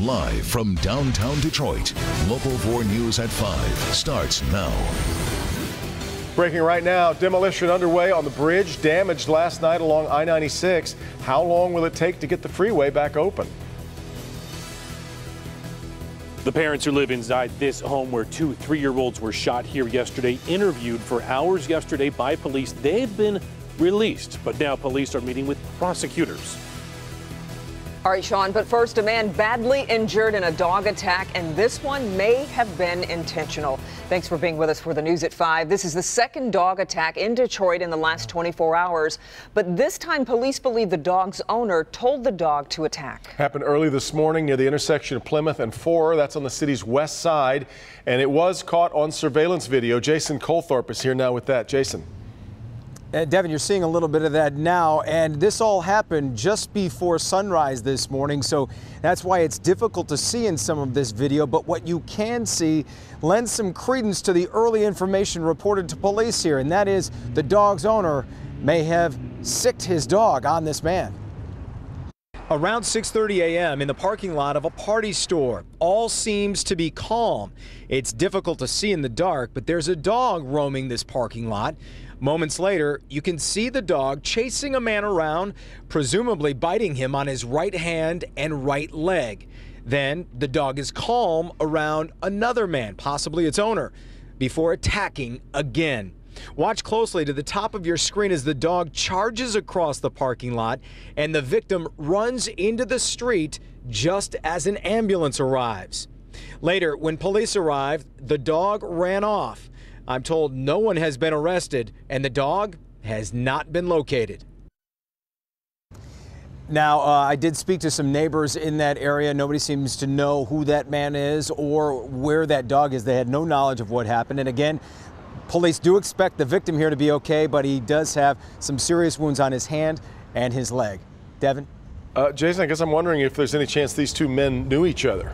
Live from downtown Detroit, Local 4 News at 5 starts now. Breaking right now, demolition underway on the bridge damaged last night along I-96. How long will it take to get the freeway back open? The parents who live inside this home where two 3-year-olds were shot here yesterday, interviewed for hours yesterday by police. They've been released, but now police are meeting with prosecutors. All right, Sean, but first, a man badly injured in a dog attack, and this one may have been intentional. Thanks for being with us for the news at 5. This is the second dog attack in Detroit in the last 24 hours. But this time, police believe the dog's owner told the dog to attack. Happened early this morning near the intersection of Plymouth and 4. That's on the city's west side, and it was caught on surveillance video. Jason Colthorpe is here now with that. Jason. Devin, you're seeing a little bit of that now, and this all happened just before sunrise this morning, so that's why it's difficult to see in some of this video, but what you can see lends some credence to the early information reported to police here, and that is the dog's owner may have sicked his dog on this man. Around 6:30 a.m. in the parking lot of a party store, all seems to be calm. It's difficult to see in the dark, but there's a dog roaming this parking lot. Moments later, you can see the dog chasing a man around, presumably biting him on his right hand and right leg. Then the dog is calm around another man, possibly its owner, before attacking again. Watch closely to the top of your screen as the dog charges across the parking lot and the victim runs into the street just as an ambulance arrives. Later, when police arrived, the dog ran off. I'm told no one has been arrested and the dog has not been located. Now, I did speak to some neighbors in that area. Nobody seems to know who that man is or where that dog is. They had no knowledge of what happened. And again, police do expect the victim here to be okay, but he does have some serious wounds on his hand and his leg. Devin? Jason, I guess I'm wondering if there's any chance these two men knew each other.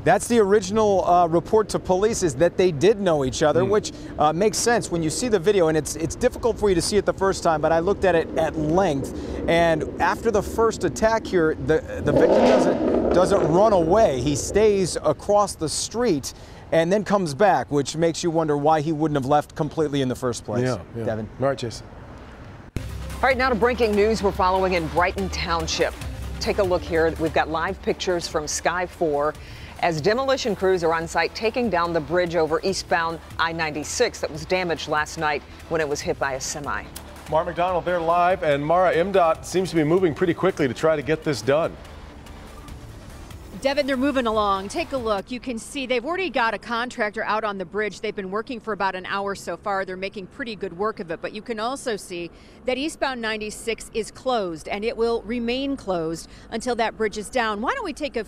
That's the original report to police, is that they did know each other, which makes sense when you see the video, and it's difficult for you to see it the first time, but I looked at it at length, and after the first attack here, the victim doesn't run away. He stays across the street and then comes back, which makes you wonder why he wouldn't have left completely in the first place. Yeah. Devin. All right, Jason. All right, now to breaking news we're following in Brighton Township. Take a look here. We've got live pictures from Sky 4 as demolition crews are on site taking down the bridge over eastbound I-96 that was damaged last night when it was hit by a semi. Mara McDonald there live, and Mara, MDOT seems to be moving pretty quickly to try to get this done. Devin, they're moving along. Take a look. You can see they've already got a contractor out on the bridge. They've been working for about an hour so far. They're making pretty good work of it. But you can also see that eastbound 96 is closed, and it will remain closed until that bridge is down. Why don't we take a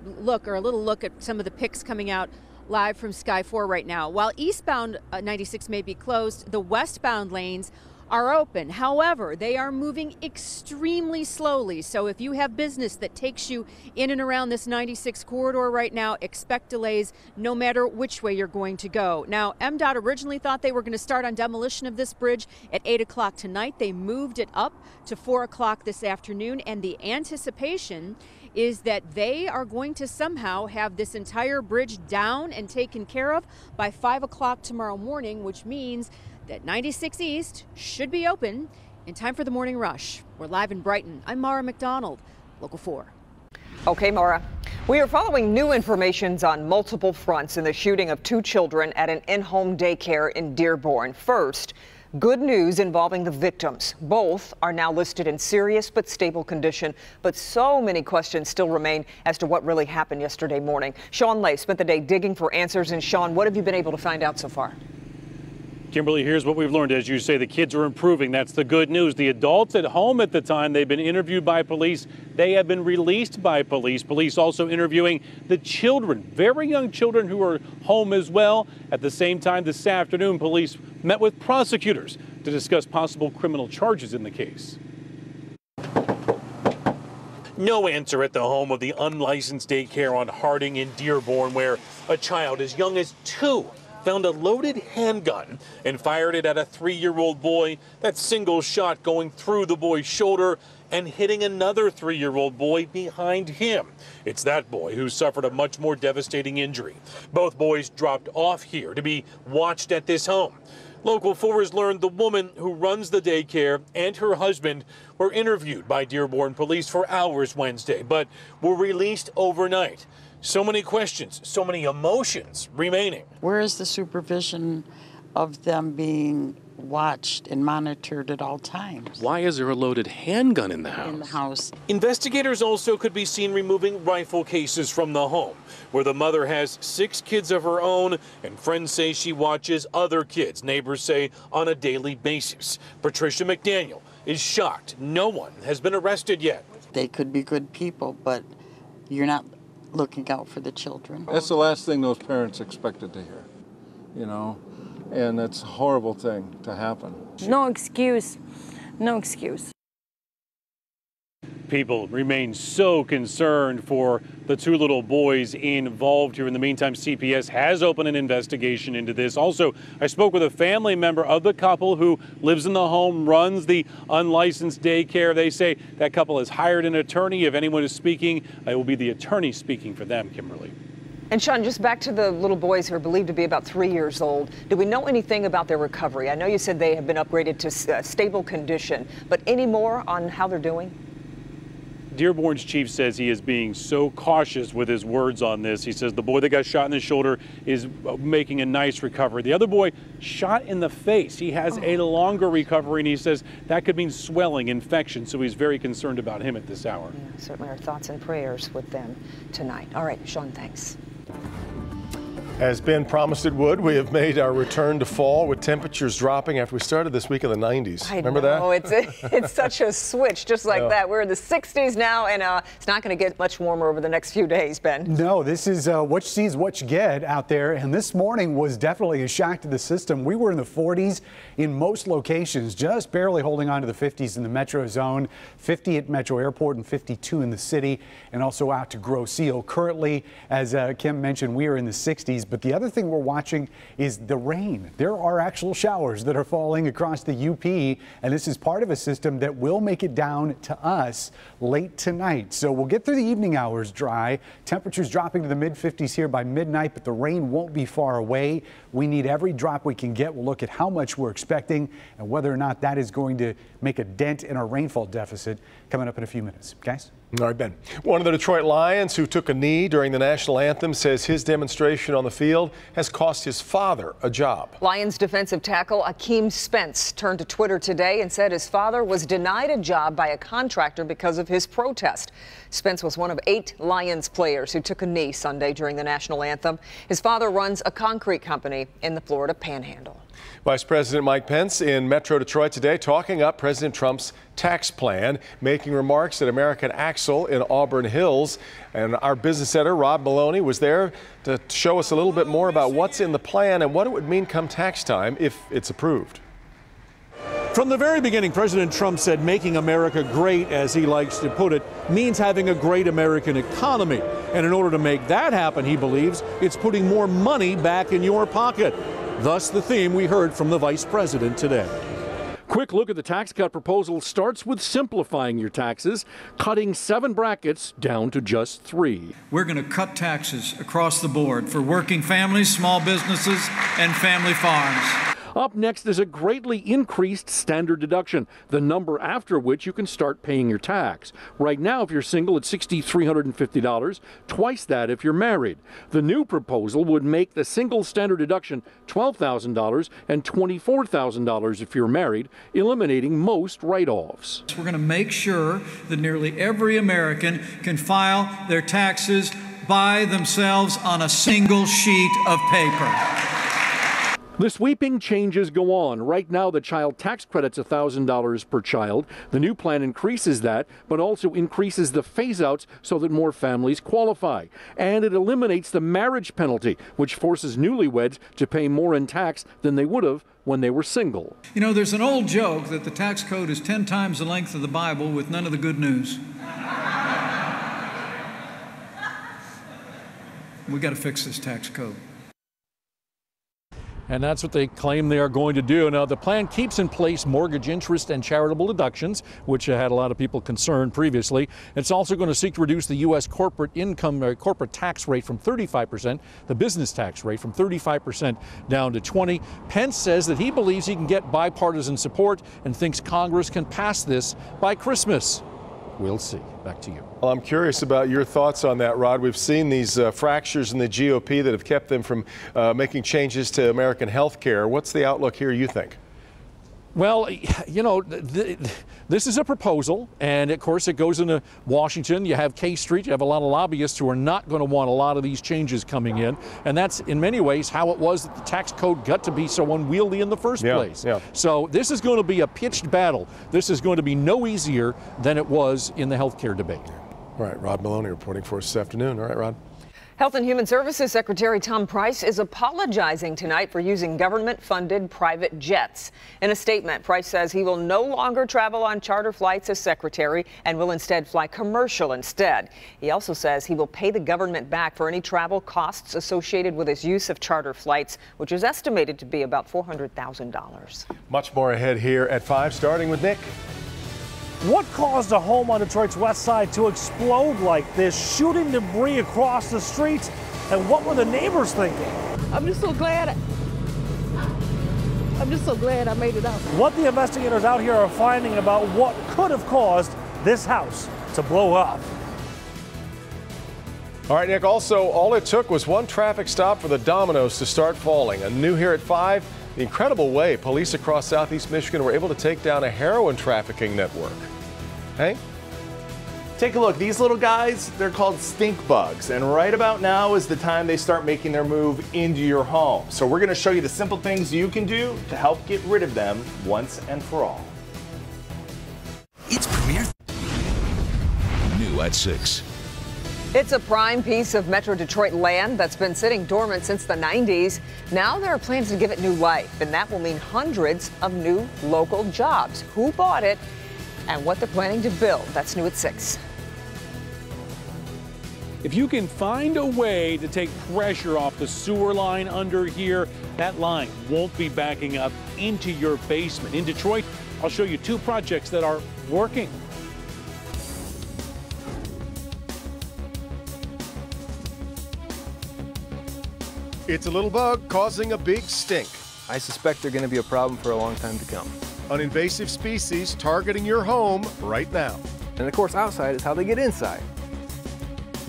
little look at some of the pics coming out live from Sky 4 right now. While eastbound 96 may be closed, the westbound lanes are open. However, they are moving extremely slowly. So if you have business that takes you in and around this 96 corridor right now, expect delays no matter which way you're going to go. Now, MDOT originally thought they were going to start on demolition of this bridge at 8 o'clock tonight. They moved it up to 4 o'clock this afternoon, and the anticipation is that they are going to somehow have this entire bridge down and taken care of by 5 o'clock tomorrow morning, which means that 96 East should be open in time for the morning rush. We're live in Brighton. I'm Mara McDonald, Local 4. Okay, Mara. We are following new information on multiple fronts in the shooting of 2 children at an in-home daycare in Dearborn. First, good news involving the victims. Both are now listed in serious but stable condition, but so many questions still remain as to what really happened yesterday morning. Sean Lay spent the day digging for answers. And Sean, what have you been able to find out so far? Kimberly, here's what we've learned. As you say, the kids are improving. That's the good news. The adults at home at the time, they've been interviewed by police. They have been released by police. Police also interviewing the children, very young children who are home as well. At the same time, this afternoon, police met with prosecutors to discuss possible criminal charges in the case. No answer at the home of the unlicensed daycare on Harding in Dearborn, where a child as young as 2 found a loaded handgun and fired it at a 3-year-old boy. That single shot going through the boy's shoulder, and hitting another 3-year-old boy behind him. It's that boy who suffered a much more devastating injury. Both boys dropped off here to be watched at this home. Local 4 has learned the woman who runs the daycare and her husband were interviewed by Dearborn police for hours Wednesday, but were released overnight. So many questions, so many emotions remaining. Where is the supervision of them being watched and monitored at all times? Why is there a loaded handgun in the house? In the house. Investigators also could be seen removing rifle cases from the home, where the mother has 6 kids of her own, and friends say she watches other kids, neighbors say, on a daily basis. Patricia McDaniel is shocked no one has been arrested yet. They could be good people, but you're not looking out for the children. That's the last thing those parents expected to hear, you know, and it's a horrible thing to happen. No excuse, no excuse. People remain so concerned for the 2 little boys involved here. In the meantime, CPS has opened an investigation into this. Also, I spoke with a family member of the couple who lives in the home, runs the unlicensed daycare. They say that couple has hired an attorney. If anyone is speaking, it will be the attorney speaking for them, Kimberly. And Sean, just back to the little boys who are believed to be about 3 years old. Do we know anything about their recovery? I know you said they have been upgraded to stable condition, but any more on how they're doing? Dearborn's chief says he is being so cautious with his words on this. He says the boy that got shot in the shoulder is making a nice recovery. The other boy shot in the face. He has a longer recovery, and he says that could mean swelling, infection, so he's very concerned about him at this hour. Yeah, certainly our thoughts and prayers with them tonight. All right, Sean, thanks. As Ben promised it would, we have made our return to fall with temperatures dropping after we started this week in the 90s. Remember that? Oh, it's such a switch, just like that. We're in the 60s now, and it's not going to get much warmer over the next few days, Ben. No, this is what you see is what you get out there, and this morning was definitely a shock to the system. We were in the 40s in most locations, just barely holding on to the 50s in the metro zone, 50 at Metro Airport and 52 in the city, and also out to Grosse Ile. Currently, as Kim mentioned, we are in the 60s. But the other thing we're watching is the rain. There are actual showers that are falling across the UP, and this is part of a system that will make it down to us late tonight. So we'll get through the evening hours dry. Temperatures dropping to the mid-50s here by midnight, but the rain won't be far away. We need every drop we can get. We'll look at how much we're expecting and whether or not that is going to make a dent in our rainfall deficit coming up in a few minutes. Guys? All right, Ben. One of the Detroit Lions who took a knee during the national anthem says his demonstration on the field has cost his father a job. Lions defensive tackle Akeem Spence turned to Twitter today and said his father was denied a job by a contractor because of his protest. Spence was one of 8 Lions players who took a knee Sunday during the national anthem. His father runs a concrete company in the Florida Panhandle. Vice President Mike Pence in Metro Detroit today talking up President Trump's tax plan, making remarks at American Axle in Auburn Hills. And our business editor, Rob Maloney, was there to show us a little bit more about what's in the plan and what it would mean come tax time if it's approved. From the very beginning, President Trump said making America great, as he likes to put it, means having a great American economy. And in order to make that happen, he believes, it's putting more money back in your pocket. Thus, the theme we heard from the vice president today. Quick look at the tax cut proposal starts with simplifying your taxes, cutting 7 brackets down to just 3. We're going to cut taxes across the board for working families, small businesses, and family farms. Up next is a greatly increased standard deduction, the number after which you can start paying your tax. Right now, if you're single, it's $6,350, twice that if you're married. The new proposal would make the single standard deduction $12,000 and $24,000 if you're married, eliminating most write-offs. We're going to make sure that nearly every American can file their taxes by themselves on a single sheet of paper. The sweeping changes go on. Right now, the child tax credit's $1,000 per child. The new plan increases that, but also increases the phase-outs so that more families qualify. And it eliminates the marriage penalty, which forces newlyweds to pay more in tax than they would have when they were single. You know, there's an old joke that the tax code is 10 times the length of the Bible with none of the good news. We got to fix this tax code. and that's what they claim they are going to do. Now, the plan keeps in place mortgage interest and charitable deductions, which had a lot of people concerned previously. It's also going to seek to reduce the U.S. corporate tax rate from 35%, the business tax rate from 35% down to 20%. Pence says that he believes he can get bipartisan support and thinks Congress can pass this by Christmas. We'll see. Back to you. Well, I'm curious about your thoughts on that, Rod. We've seen these fractures in the GOP that have kept them from making changes to American health care. What's the outlook here, you think? Well, you know, this is a proposal, and of course it goes into Washington. You have K Street, you have a lot of lobbyists who are not going to want a lot of these changes coming in, and that's in many ways how it was that the tax code got to be so unwieldy in the first place. So this is going to be a pitched battle. This is going to be no easier than it was in the health care debate. All right, Rod Maloney reporting for us this afternoon. All right, Rod. Health and Human Services Secretary Tom Price is apologizing tonight for using government-funded private jets. In a statement, Price says he will no longer travel on charter flights as secretary and will instead fly commercial instead. He also says he will pay the government back for any travel costs associated with his use of charter flights, which is estimated to be about $400,000. Much more ahead here at 5, starting with Nick. What caused a home on Detroit's west side to explode like this, shooting debris across the streets? And what were the neighbors thinking? I'm just so glad I made it out. What the investigators out here are finding about what could have caused this house to blow up. All right, Nick, also, all it took was one traffic stop for the dominoes to start falling. And new here at 5, the incredible way police across southeast Michigan were able to take down a heroin trafficking network. Hey? Take a look. These little guys, they're called stink bugs. And right about now is the time they start making their move into your home. So we're going to show you the simple things you can do to help get rid of them once and for all. It's premiere. New at 6. It's a prime piece of Metro Detroit land that's been sitting dormant since the 90s. Now there are plans to give it new life, and that will mean hundreds of new local jobs. Who bought it and what they're planning to build? That's new at 6. If you can find a way to take pressure off the sewer line under here, that line won't be backing up into your basement. In Detroit, I'll show you 2 projects that are working. It's a little bug causing a big stink. I suspect they're going to be a problem for a long time to come. An invasive species targeting your home right now. And of course, outside is how they get inside.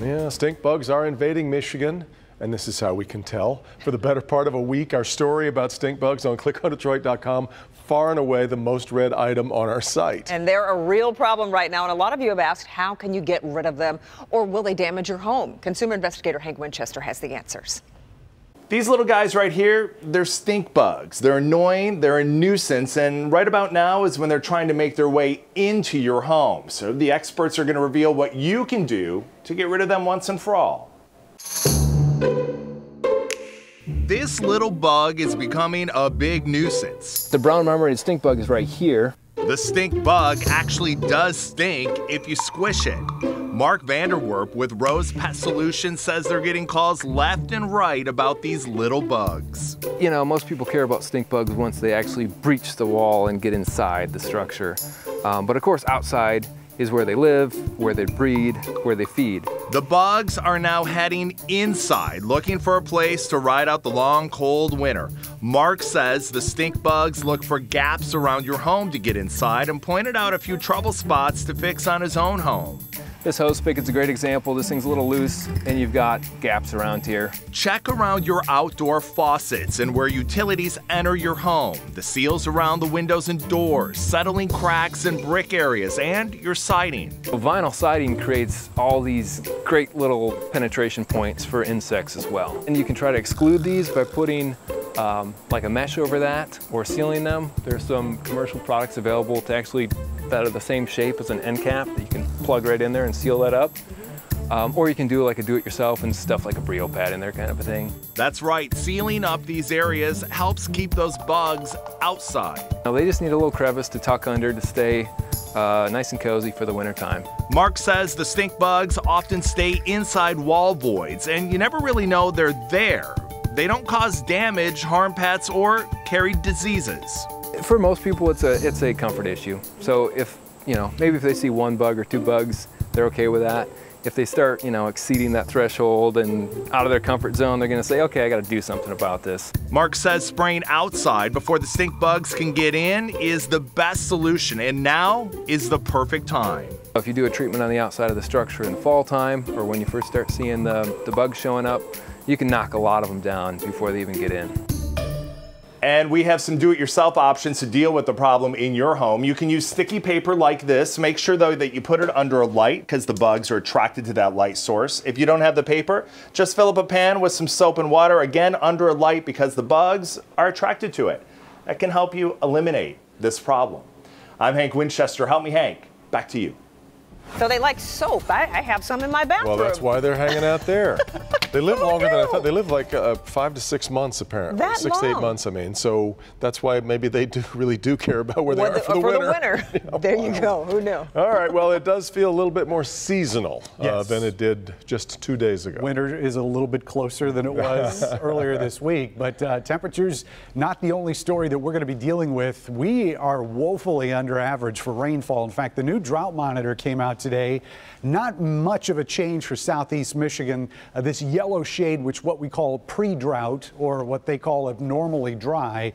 Yeah, stink bugs are invading Michigan, and this is how we can tell. For the better part of a week, our story about stink bugs on clickondetroit.com, far and away the most read item on our site. And they're a real problem right now, and a lot of you have asked, how can you get rid of them, or will they damage your home? Consumer investigator Hank Winchester has the answers. These little guys right here, they're stink bugs. They're annoying, they're a nuisance, and right about now is when they're trying to make their way into your home. So the experts are going to reveal what you can do to get rid of them once and for all. This little bug is becoming a big nuisance. The brown marmorated stink bug is right here. The stink bug actually does stink if you squish it. Mark Vanderwerp with Rose Pet Solutions says they're getting calls left and right about these little bugs. You know, most people care about stink bugs once they actually breach the wall and get inside the structure. But of course, outside is where they live, where they breed, where they feed. The bugs are now heading inside, looking for a place to ride out the long, cold winter. Mark says the stink bugs look for gaps around your home to get inside and pointed out a few trouble spots to fix on his own home. This hose pick is a great example. This thing's a little loose and you've got gaps around here. Check around your outdoor faucets and where utilities enter your home. The seals around the windows and doors, settling cracks in brick areas, and your siding. Vinyl siding creates all these great little penetration points for insects as well. And you can try to exclude these by putting like a mesh over that or sealing them. There's some commercial products available to actually that are the same shape as an end cap that you can plug right in there and seal that up. Or you can do like a do-it-yourself and stuff like a Brio pad in there kind of a thing. That's right, sealing up these areas helps keep those bugs outside. Now they just need a little crevice to tuck under to stay nice and cozy for the winter time. Mark says the stink bugs often stay inside wall voids and you never really know they're there. They don't cause damage, harm pets, or carry diseases. For most people, it's a comfort issue. So if, maybe if they see 1 bug or 2 bugs, they're okay with that. If they start, exceeding that threshold and out of their comfort zone, they're gonna say, okay, I gotta do something about this. Mark says spraying outside before the stink bugs can get in is the best solution, and now is the perfect time. If you do a treatment on the outside of the structure in fall time, or when you first start seeing the bugs showing up, you can knock a lot of them down before they even get in. And we have some do-it-yourself options to deal with the problem in your home. You can use sticky paper like this. Make sure, though, that you put it under a light because the bugs are attracted to that light source. If you don't have the paper, just fill up a pan with some soap and water, again, under a light because the bugs are attracted to it. That can help you eliminate this problem. I'm Hank Winchester. Help me, Hank. Back to you. So they like soap. I have some in my bathroom. Well, that's why they're hanging out there. They live longer than I thought. They live like 5 to 6 months, apparently. That 6 to 8 long? month, I mean. So that's why maybe they really do care about where they are for the winter. There you go. Who knew? All right. Well, it does feel a little bit more seasonal than it did just 2 days ago. Winter is a little bit closer than it was earlier this week, but temperatures not the only story that we're going to be dealing with. We are woefully under average for rainfall. In fact, the new drought monitor came out today. Not much of a change for southeast Michigan. This yellow shade, which what we call pre-drought, or what they call abnormally dry,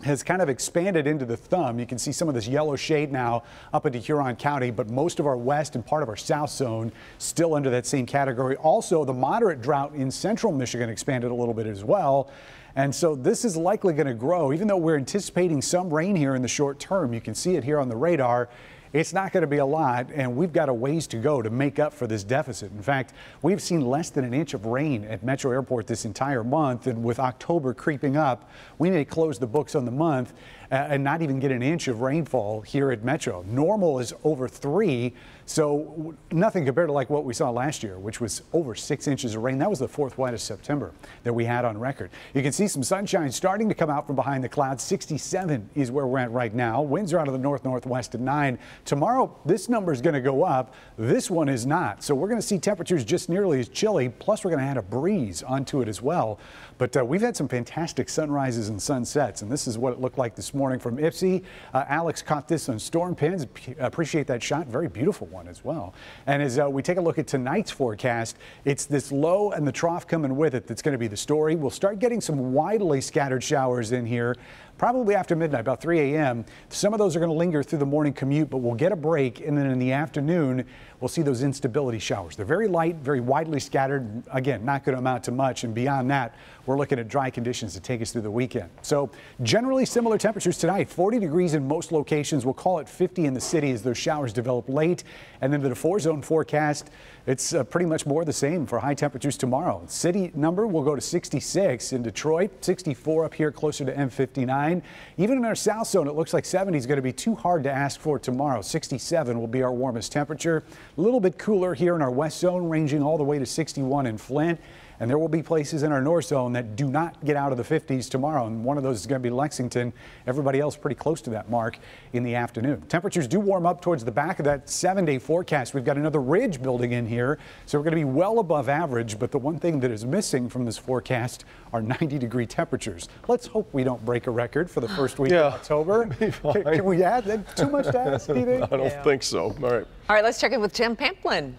has kind of expanded into the thumb. You can see some of this yellow shade now up into Huron County, but most of our west and part of our south zone still under that same category. Also, the moderate drought in central Michigan expanded a little bit as well. And so this is likely going to grow, even though we're anticipating some rain here in the short term. You can see it here on the radar. It's not going to be a lot, and we've got a ways to go to make up for this deficit. In fact, we've seen less than 1 inch of rain at Metro Airport this entire month, and with October creeping up, we may close the books on the month and not even get 1 inch of rainfall here at Metro. Normal is over 3, so nothing compared to like what we saw last year, which was over 6 inches of rain. That was the 4th wettest September that we had on record. You can see some sunshine starting to come out from behind the clouds. 67 is where we're at right now. Winds are out of the north-northwest at 9. Tomorrow, this number is going to go up. This one is not. So we're going to see temperatures just nearly as chilly. Plus, we're going to add a breeze onto it as well. But we've had some fantastic sunrises and sunsets, and this is what it looked like this morning from Ipsy. Alex caught this on storm pins. Appreciate that shot. Very beautiful one as well. And as we take a look at tonight's forecast, it's this low and the trough coming with it that's going to be the story. We'll start getting some widely scattered showers in here probably after midnight, about 3 a.m. Some of those are going to linger through the morning commute, but we'll get a break, and then in the afternoon, we'll see those instability showers. They're very light, very widely scattered. Again, not going to amount to much, and beyond that, we're looking at dry conditions to take us through the weekend. So generally similar temperatures tonight, 40 degrees in most locations. We'll call it 50 in the city as those showers develop late. And then the 4-zone forecast, it's pretty much more the same for high temperatures tomorrow. City number will go to 66 in Detroit, 64 up here closer to M59. Even in our south zone, it looks like 70 is going to be too hard to ask for tomorrow. 67 will be our warmest temperature. A little bit cooler here in our west zone, ranging all the way to 61 in Flint. And there will be places in our north zone that do not get out of the 50s tomorrow. And one of those is going to be Lexington. Everybody else pretty close to that mark in the afternoon. Temperatures do warm up towards the back of that 7-day forecast. We've got another ridge building in here. So we're going to be well above average. But the one thing that is missing from this forecast are 90-degree temperatures. Let's hope we don't break a record for the first week of October. Can we add that? Too much to ask, do you think? I don't think so. All right. All right, let's check in with Tim Pamplin.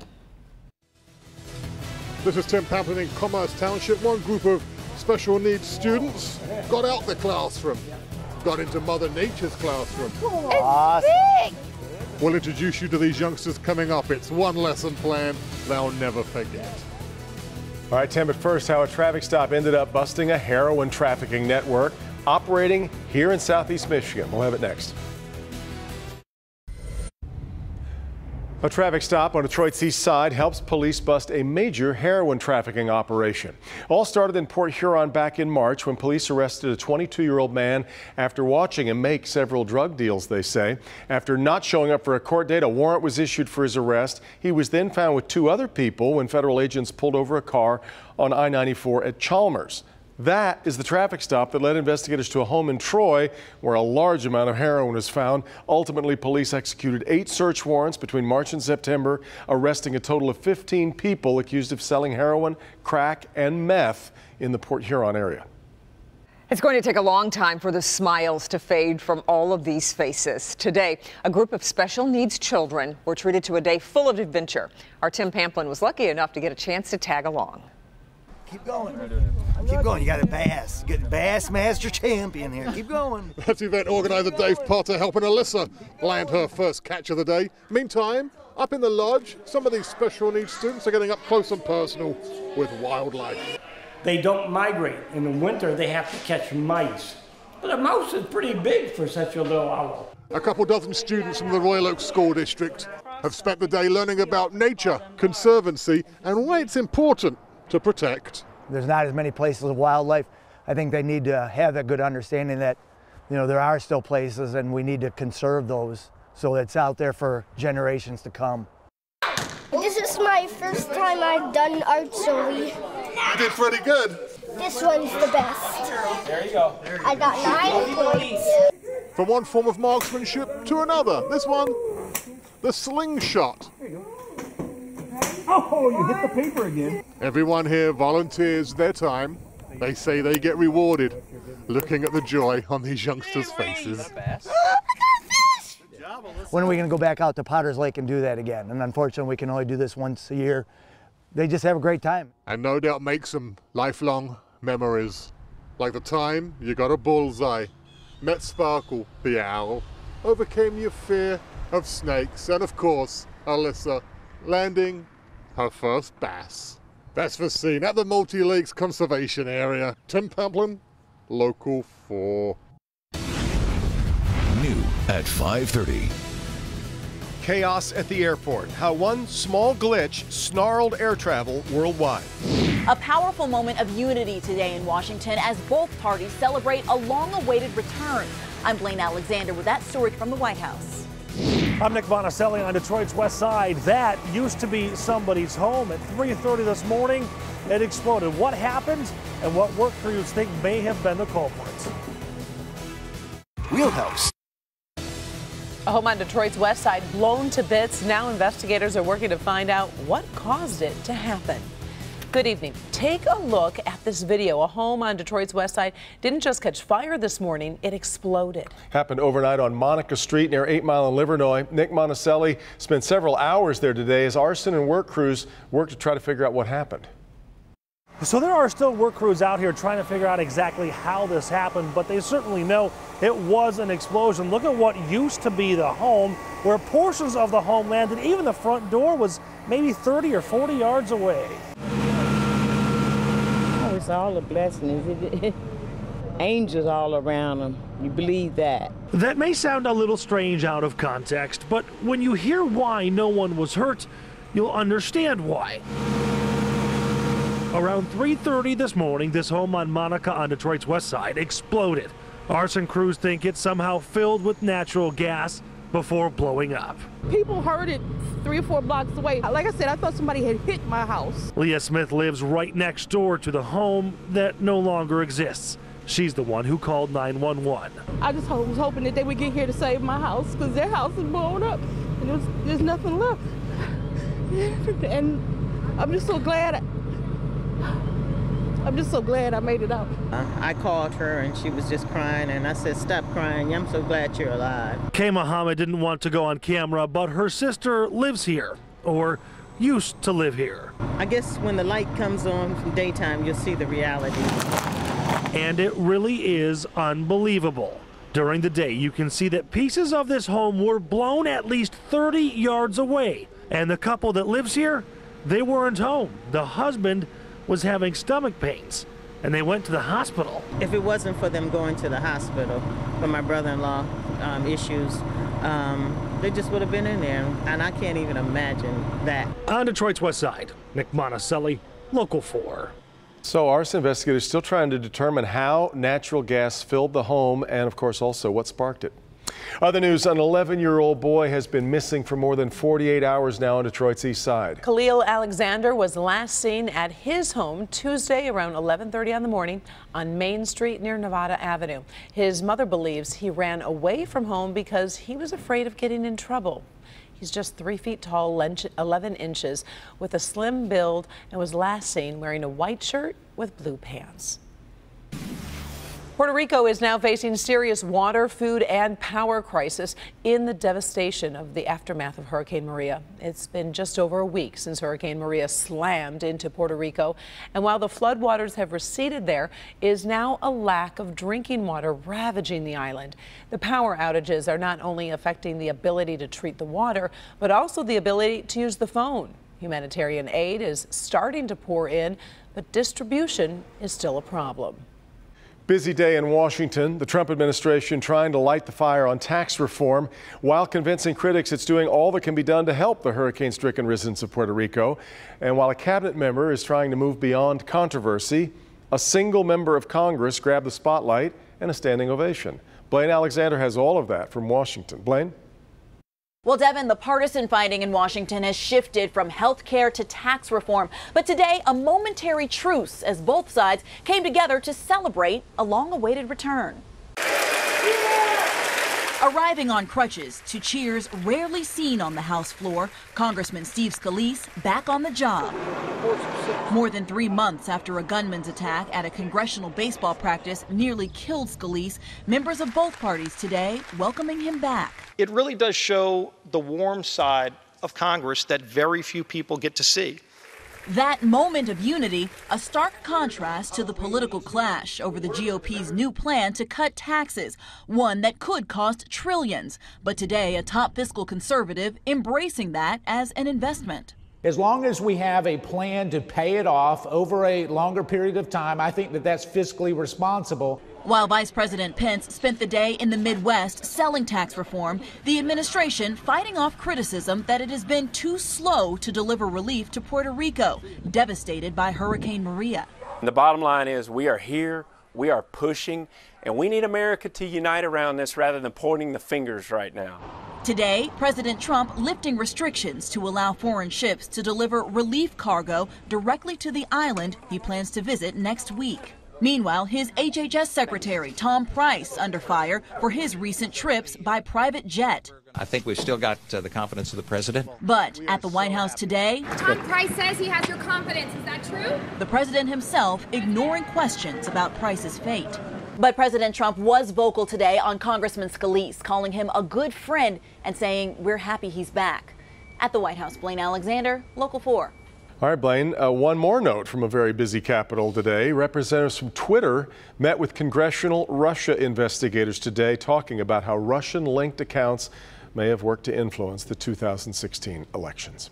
This is Tim Pamplin in Commerce Township. One group of special needs students got out the classroom, got into Mother Nature's classroom. It's big! We'll introduce you to these youngsters coming up. It's one lesson plan they'll never forget. All right, Tim, but first, how a traffic stop ended up busting a heroin trafficking network operating here in southeast Michigan. We'll have it next. A traffic stop on Detroit's east side helps police bust a major heroin trafficking operation. All started in Port Huron back in March when police arrested a 22-year-old man after watching him make several drug deals, they say. After not showing up for a court date, a warrant was issued for his arrest. He was then found with 2 other people when federal agents pulled over a car on I-94 at Chalmers. That is the traffic stop that led investigators to a home in Troy where a large amount of heroin was found. Ultimately, police executed 8 search warrants between March and September, arresting a total of 15 people accused of selling heroin, crack, and meth in the Port Huron area. It's going to take a long time for the smiles to fade from all of these faces. Today, a group of special needs children were treated to a day full of adventure. Our Tim Pamplin was lucky enough to get a chance to tag along. Keep going. Keep going. You got a bass. You got Bass Master Champion here. Keep going. That's event organizer Dave Potter helping Alyssa land her first catch of the day. Meantime, up in the lodge, some of these special needs students are getting up close and personal with wildlife. They don't migrate. In the winter, they have to catch mice. But a mouse is pretty big for such a little owl. A couple dozen students from the Royal Oak School District have spent the day learning about nature, conservancy, and why it's important to protect. There's not as many places of wildlife. I think they need to have that good understanding that, you know, there are still places and we need to conserve those so it's out there for generations to come. This is my first time I've done art, so You did pretty good. this one's the best. There you go. I got 9 points. From one form of marksmanship to another. This one, the slingshot. Oh, you hit the paper again. Everyone here volunteers their time. They say they get rewarded looking at the joy on these youngsters' faces. When are we going to go back out to Potter's Lake and do that again? And unfortunately, we can only do this once a year. They just have a great time. And no doubt make some lifelong memories. Like the time you got a bullseye, met Sparkle the owl, overcame your fear of snakes, and of course, Alyssa landing her first bass. That's the scene at the Multi Lakes Conservation Area. Tim Pamplin, Local 4. New at 5:30. Chaos at the airport. How one small glitch snarled air travel worldwide. A powerful moment of unity today in Washington as both parties celebrate a long-awaited return. I'm Blaine Alexander with that story from the White House. I'm Nick Monticelli on Detroit's west side. That used to be somebody's home. At 3:30 this morning, it exploded. What happened and what work crews think may have been the culprit? Wheelhouse. A home on Detroit's west side blown to bits. Now investigators are working to find out what caused it to happen. Good evening. Take a look at this video. A home on Detroit's west side didn't just catch fire this morning, it exploded. Happened overnight on Monica Street near 8 Mile and Livernois. Nick Monticelli spent several hours there today as arson and work crews worked to try to figure out what happened. So there are still work crews out here trying to figure out exactly how this happened, but they certainly know it was an explosion. Look at what used to be the home, where portions of the home landed. Even the front door was maybe 30 or 40 yards away. Oh, it's all a blessing, isn't it? Angels all around them. You believe that? That may sound a little strange out of context, but when you hear why no one was hurt, you'll understand why. Around 3:30 this morning, this home on Monica on Detroit's west side exploded. Arson crews think it somehow filled with natural gas before blowing up. People heard it 3 or 4 blocks away. Like I said, I thought somebody had hit my house. Leah Smith lives right next door to the home that no longer exists. She's the one who called 911. I just was hoping that they would get here to save my house because their house is blown up and there's nothing left. And I'm just so glad I made it out. I called her and she was just crying, and I said, "Stop crying. I'm so glad you're alive." Kay Muhammad didn't want to go on camera, but her sister lives here, or used to live here. I guess when the light comes on from daytime, you'll see the reality. And it really is unbelievable. During the day, you can see that pieces of this home were blown at least 30 yards away. And the couple that lives here, they weren't home. The husband was having stomach pains, and they went to the hospital. If it wasn't for them going to the hospital for my brother-in-law issues, they just would have been in there, and I can't even imagine that. On Detroit's west side, Nick Monticelli, Local 4. So arson investigators still trying to determine how natural gas filled the home and, of course, also what sparked it. Other news, an 11-year-old boy has been missing for more than 48 hours now on Detroit's east side. Khalil Alexander was last seen at his home Tuesday around 11:30 in the morning on Main Street near Nevada Avenue. His mother believes he ran away from home because he was afraid of getting in trouble. He's just 3 feet tall, 11 inches, with a slim build, and was last seen wearing a white shirt with blue pants. Puerto Rico is now facing serious water, food, and power crisis in the devastation of the aftermath of Hurricane Maria. It's been just over a week since Hurricane Maria slammed into Puerto Rico, and while the floodwaters have receded, there is now a lack of drinking water ravaging the island. The power outages are not only affecting the ability to treat the water, but also the ability to use the phone. Humanitarian aid is starting to pour in, but distribution is still a problem. Busy day in Washington. The Trump administration trying to light the fire on tax reform while convincing critics it's doing all that can be done to help the hurricane-stricken residents of Puerto Rico. And while a cabinet member is trying to move beyond controversy, a single member of Congress grabbed the spotlight and a standing ovation. Blaine Alexander has all of that from Washington. Blaine? Well, Devin, the partisan fighting in Washington has shifted from health care to tax reform. But today, a momentary truce as both sides came together to celebrate a long-awaited return. Arriving on crutches to cheers rarely seen on the House floor, Congressman Steve Scalise back on the job. More than 3 months after a gunman's attack at a congressional baseball practice nearly killed Scalise, members of both parties today welcoming him back. It really does show the warm side of Congress that very few people get to see. That moment of unity, a stark contrast to the political clash over the GOP's new plan to cut taxes, one that could cost trillions. But today, a top fiscal conservative embracing that as an investment. As long as we have a plan to pay it off over a longer period of time, I think that that's fiscally responsible. While Vice President Pence spent the day in the Midwest selling tax reform, the administration fighting off criticism that it has been too slow to deliver relief to Puerto Rico, devastated by Hurricane Maria. The bottom line is we are here, we are pushing, and we need America to unite around this rather than pointing the fingers right now. Today, President Trump lifting restrictions to allow foreign ships to deliver relief cargo directly to the island he plans to visit next week. Meanwhile, his HHS Secretary Tom Price under fire for his recent trips by private jet. I think we've still got the confidence of the president. But at the White House today, Tom Price says he has your confidence. Is that true? The president himself ignoring questions about Price's fate. But President Trump was vocal today on Congressman Scalise, calling him a good friend and saying we're happy he's back. At the White House, Blaine Alexander, Local 4. All right, Blaine, one more note from a very busy Capitol today. Representatives from Twitter met with congressional Russia investigators today talking about how Russian-linked accounts may have worked to influence the 2016 elections.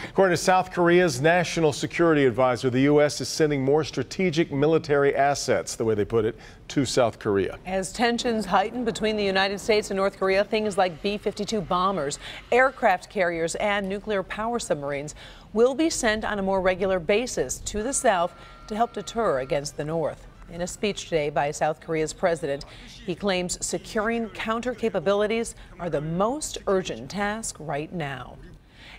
According to South Korea's National Security Advisor, the U.S. is sending more strategic military assets, the way they put it, to South Korea. As tensions heighten between the United States and North Korea, things like B-52 bombers, aircraft carriers, and nuclear power submarines will be sent on a more regular basis to the South to help deter against the North. In a speech today by South Korea's president, he claims securing counter capabilities are the most urgent task right now.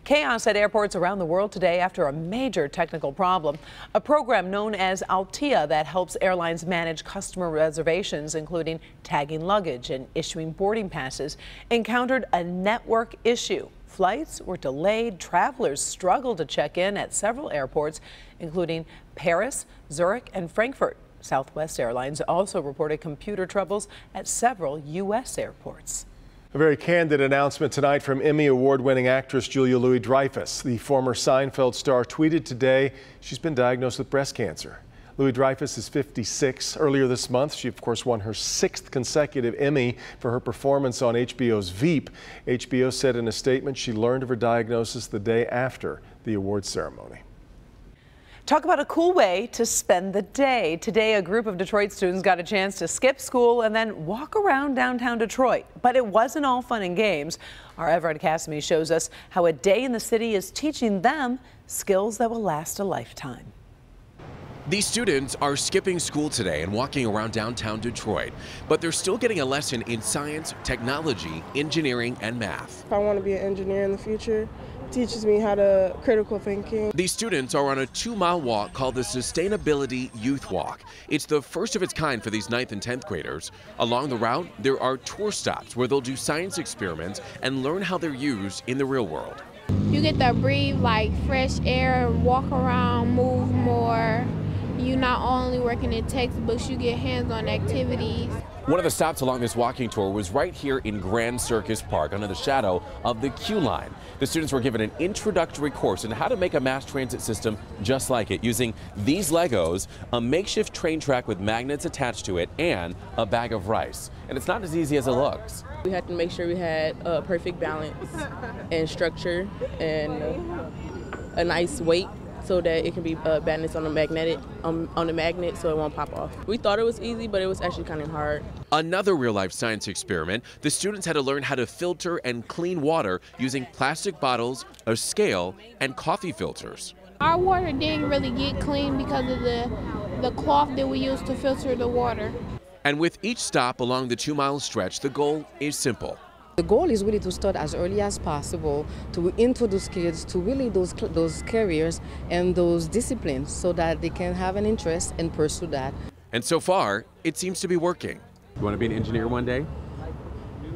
Chaos at airports around the world today after a major technical problem. A program known as Altea that helps airlines manage customer reservations, including tagging luggage and issuing boarding passes, encountered a network issue. Flights were delayed. Travelers struggled to check in at several airports, including Paris, Zurich, and Frankfurt. Southwest Airlines also reported computer troubles at several U.S. airports. A very candid announcement tonight from Emmy Award-winning actress Julia Louis-Dreyfus. The former Seinfeld star tweeted today she's been diagnosed with breast cancer. Louis-Dreyfus is 56. Earlier this month, she of course won her 6th consecutive Emmy for her performance on HBO's Veep. HBO said in a statement she learned of her diagnosis the day after the awards ceremony. Talk about a cool way to spend the day. Today, a group of Detroit students got a chance to skip school and then walk around downtown Detroit. But it wasn't all fun and games. Our Everett Cassimy shows us how a day in the city is teaching them skills that will last a lifetime. These students are skipping school today and walking around downtown Detroit, but they're still getting a lesson in science, technology, engineering, and math. If I want to be an engineer in the future, it teaches me how to critical thinking. These students are on a 2-mile walk called the Sustainability Youth Walk. It's the first of its kind for these 9th and 10th graders. Along the route, there are tour stops where they'll do science experiments and learn how they're used in the real world. You get to breathe like fresh air, walk around, move more. You not only working in textbooks, you get hands-on activities. One of the stops along this walking tour was right here in Grand Circus Park under the shadow of the Q line. The students were given an introductory course on how to make a mass transit system just like it, using these Legos, a makeshift train track with magnets attached to it, and a bag of rice. And it's not as easy as it looks. We had to make sure we had a perfect balance and structure and a nice weight, so that it can be balanced on the magnet so it won't pop off. We thought it was easy, but it was actually kind of hard. Another real-life science experiment, the students had to learn how to filter and clean water using plastic bottles, a scale, and coffee filters. Our water didn't really get clean because of the cloth that we used to filter the water. And with each stop along the 2-mile stretch, the goal is simple. The goal is really to start as early as possible to introduce kids to really those careers and those disciplines so that they can have an interest and pursue that. And so far, it seems to be working. You want to be an engineer one day?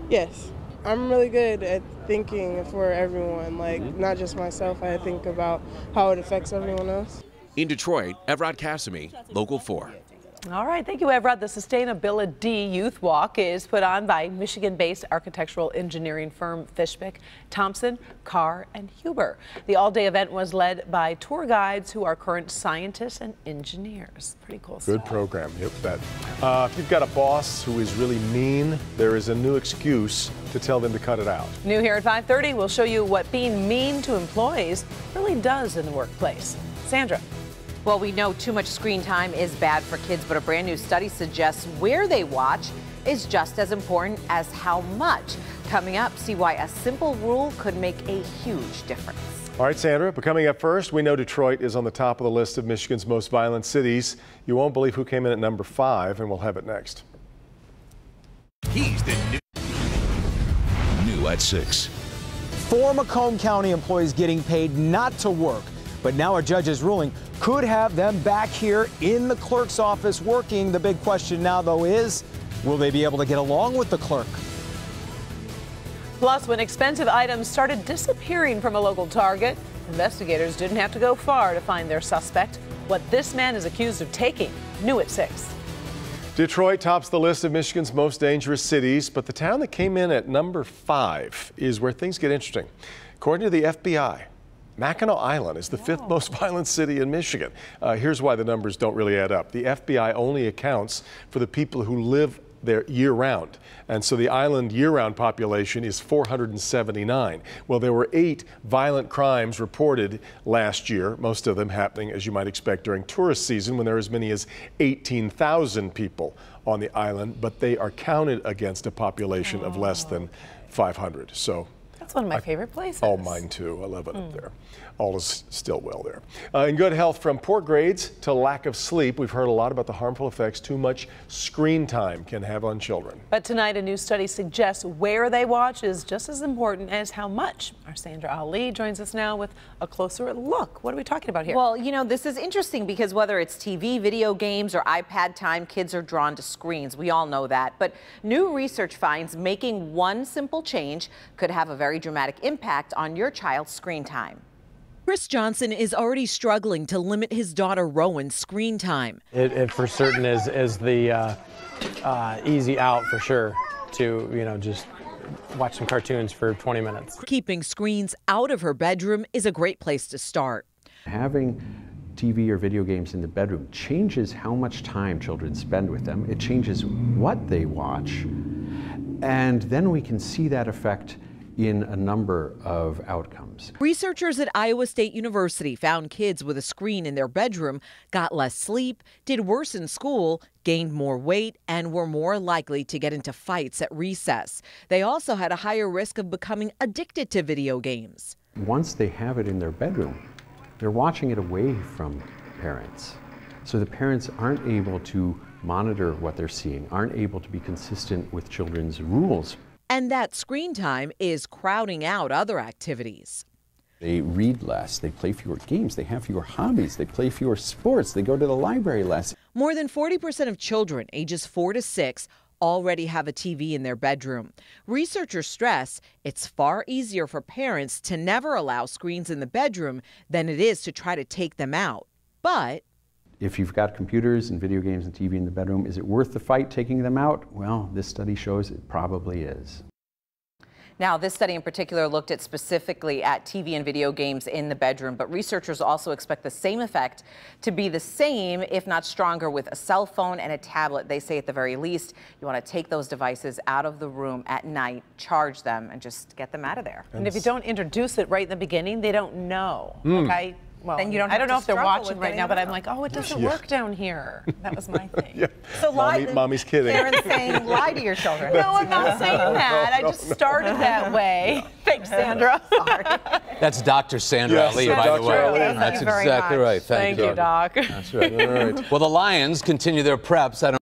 Yes. I'm really good at thinking for everyone, like not just myself. I think about how it affects everyone else. In Detroit, Evrod Cassimy, Local 4. All right, thank you, Evrod. The Sustainability Youth Walk is put on by Michigan-based architectural engineering firm Fishbeck, Thompson, Carr, and Huber. The all-day event was led by tour guides who are current scientists and engineers. Pretty cool stuff. Good program. Yep, bet. If you've got a boss who is really mean, there is a new excuse to tell them to cut it out. New here at 5:30, we'll show you what being mean to employees really does in the workplace. Sandra. Well, we know too much screen time is bad for kids, but a brand new study suggests where they watch is just as important as how much. Coming up, see why a simple rule could make a huge difference. All right, Sandra, but coming up first, we know Detroit is on the top of the list of Michigan's most violent cities. You won't believe who came in at number 5, and we'll have it next. He's the new at 6. 4 Macomb County employees getting paid not to work, but now a judge's ruling could have them back here in the clerk's office working. The big question now, though, is will they be able to get along with the clerk? Plus, when expensive items started disappearing from a local Target, investigators didn't have to go far to find their suspect. What this man is accused of taking. New at 6. Detroit tops the list of Michigan's most dangerous cities, but the town that came in at number 5 is where things get interesting. According to the FBI, Mackinac Island is the 5th most violent city in Michigan. Here's why the numbers don't really add up. The FBI only accounts for the people who live there year-round, and so the island year-round population is 479. Well, there were 8 violent crimes reported last year, most of them happening, as you might expect, during tourist season when there are as many as 18,000 people on the island, but they are counted against a population of less than 500. So that's one of my favorite places. Oh, mine too. I love it up there. All is still well there. In good health, from poor grades to lack of sleep, we've heard a lot about the harmful effects too much screen time can have on children. But tonight, a new study suggests where they watch is just as important as how much. Our Sandra Ali joins us now with a closer look. What are we talking about here? Well, you know, this is interesting because whether it's TV, video games, or iPad time, kids are drawn to screens. We all know that. But new research finds making one simple change could have a very dramatic impact on your child's screen time. Chris Johnson is already struggling to limit his daughter Rowan's screen time. It for certain is the easy out for sure to, you know, just watch some cartoons for 20 minutes. Keeping screens out of her bedroom is a great place to start. Having TV or video games in the bedroom changes how much time children spend with them. It changes what they watch. And then we can see that effect in a number of outcomes. Researchers at Iowa State University found kids with a screen in their bedroom got less sleep, did worse in school, gained more weight, and were more likely to get into fights at recess. They also had a higher risk of becoming addicted to video games. Once they have it in their bedroom, they're watching it away from parents. So the parents aren't able to monitor what they're seeing, aren't able to be consistent with children's rules. And that screen time is crowding out other activities. They read less, they play fewer games, they have fewer hobbies, they play fewer sports, they go to the library less. More than 40% of children ages 4 to 6 already have a TV in their bedroom. Researchers stress it's far easier for parents to never allow screens in the bedroom than it is to try to take them out. But if you've got computers and video games and TV in the bedroom, is it worth the fight taking them out? Well, this study shows it probably is. Now, this study in particular looked at specifically at TV and video games in the bedroom, but researchers also expect the same effect to be the same, if not stronger, with a cell phone and a tablet. They say at the very least, you want to take those devices out of the room at night, charge them, and just get them out of there. And if you don't introduce it right in the beginning, they don't know. Okay? Well, then you don't I don't know if they're struggle watching with right now, but I'm getting like, oh, it doesn't Yeah. work down here. That was my thing. Yeah. So Mommy's kidding. Karen's saying lie to your children. No, I'm not saying that. I just started that way. Thanks, Sandra. Sorry. That's Dr. Sandra Yes, Ali, that's by the Dr. way. Ali. Thank That's you very exactly much. right. Thank you, Doc. That's right. All right. Well, the Lions continue their preps. I don't